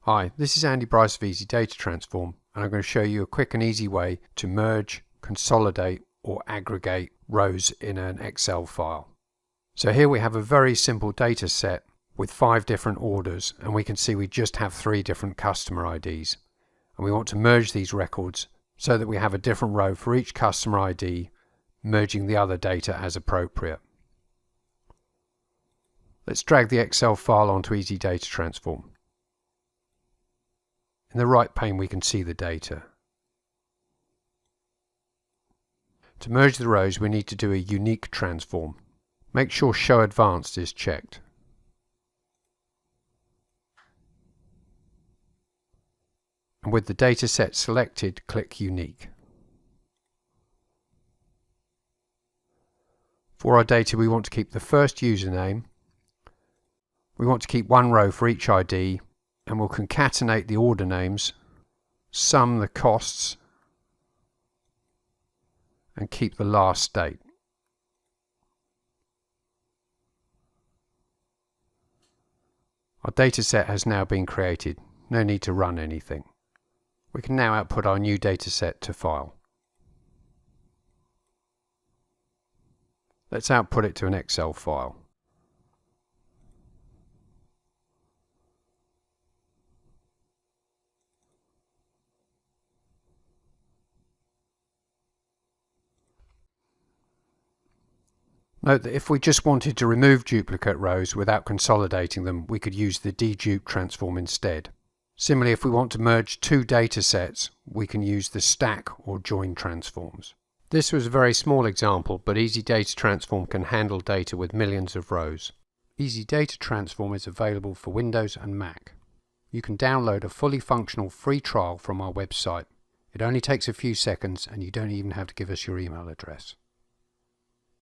Hi, this is Andy Bryce of Easy Data Transform, and I'm going to show you a quick and easy way to merge, consolidate or aggregate rows in an Excel file. So here we have a very simple data set with 5 different orders, and we can see we just have 3 different customer IDs. And we want to merge these records so that we have a different row for each customer ID, merging the other data as appropriate. Let's drag the Excel file onto Easy Data Transform. In the right pane we can see the data. To merge the rows we need to do a unique transform. Make sure Show Advanced is checked. And with the data set selected, click Unique. For our data we want to keep the first username. We want to keep one row for each ID, and we'll concatenate the order names, sum the costs, and keep the last date. Our data set has now been created. No need to run anything. We can now output our new data set to file. Let's output it to an Excel file. Note that if we just wanted to remove duplicate rows without consolidating them, we could use the dedupe transform instead. Similarly, if we want to merge 2 data sets, we can use the stack or join transforms. This was a very small example, but Easy Data Transform can handle data with millions of rows. Easy Data Transform is available for Windows and Mac. You can download a fully functional free trial from our website. It only takes a few seconds and you don't even have to give us your email address.